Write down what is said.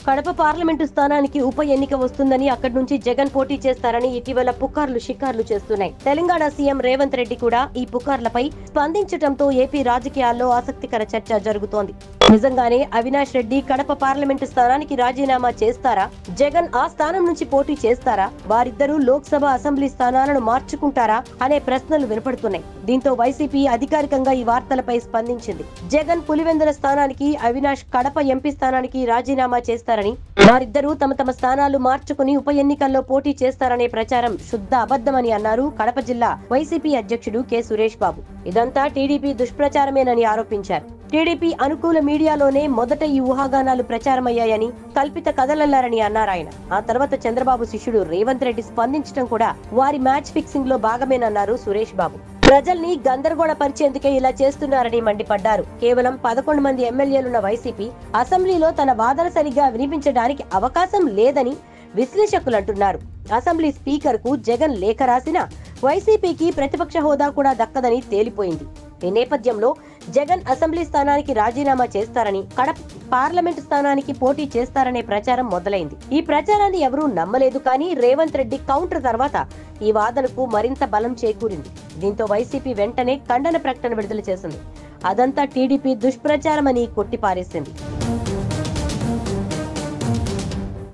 Kadapa parliament స్థానానికి ఉప ఎన్నిక వస్తుందని అక్కడి నుంచి జగన్ పోటీ చేస్తారని ఇటీవల పుకార్లు షికార్లు చేస్తున్నాయి. తెలంగాణ సీఎం రేవంత్ రెడ్డి కూడా ఈ పుకార్లపై స్పందించడంతో ఏపీ రాజకీయాల్లో ఆసక్తికర చర్చ జరుగుతోంది. నిజంగానే అవినాష్ రెడ్డి కడప పార్లమెంటు స్థానానికి రాజీనామా చేస్తారా? జగన్ ఆ స్థానం నుంచి పోటీ చేస్తారా? వారిద్దరూ లోక్సభ అసెంబ్లీ స్థానాలను మార్చుకుంటారా అనే ప్రశ్నలు వినపడుతున్నాయి. దీంతో వైసీపీ అధికారికంగా ఈ వార్తలపై స్పందించింది. జగన్ పులివెందుల స్థానానికి, అవినాష్ కడప ఎంపీ స్థానానికి రాజీనామా చేస్తారని, వారిద్దరూ తమ తమ స్థానాలు మార్చుకుని ఉప ఎన్నికల్లో పోటీ చేస్తారనే ప్రచారం శుద్ధ అబద్ధమని అన్నారు కడప జిల్లా వైసీపీ అధ్యక్షుడు కె సురేష్ బాబు. ఇదంతా టీడీపీ దుష్ప్రచారమేనని ఆరోపించారు. టీడీపీ అనుకూల మీడియాలోనే మొదట ఈ ఊహాగానాలు ప్రచారమయ్యాయని, కల్పిత కథలల్లారని అన్నారాయన. ఆ తర్వాత చంద్రబాబు శిష్యుడు రేవంత్ రెడ్డి స్పందించడం కూడా వారి మ్యాచ్ ఫిక్సింగ్ లో భాగమేనన్నారు సురేష్ బాబు. ప్రజల్ని గందరగోళపరిచేందుకే ఇలా చేస్తున్నారని మండిపడ్డారు. కేవలం 11 మంది ఎమ్మెల్యేలున్న వైసీపీ అసెంబ్లీలో తన వాదన సరిగ్గా వినిపించడానికి అవకాశం లేదని విశ్లేషకులు అంటున్నారు. అసెంబ్లీ స్పీకర్ కు జగన్ లేఖ రాసినా వైసీపీకి ప్రతిపక్ష హోదా కూడా దక్కదని తేలిపోయింది. ఈ నేపథ్యంలో జగన్ అసెంబ్లీ స్థానానికి రాజీనామా చేస్తారని, కడప పార్లమెంటు స్థానానికి పోటీ చేస్తారనే ప్రచారం మొదలైంది. ఈ ప్రచారాన్ని ఎవరూ నమ్మలేదు. కానీ రేవంత్ రెడ్డి కౌంటర్ తర్వాత ఈ వాదనకు మరింత బలం చేకూరింది. దీంతో వైసీపీ వెంటనే ఖండన ప్రకటన విడుదల చేసింది. అదంతా టీడీపీ దుష్ప్రచారమని కొట్టిపారేసింది.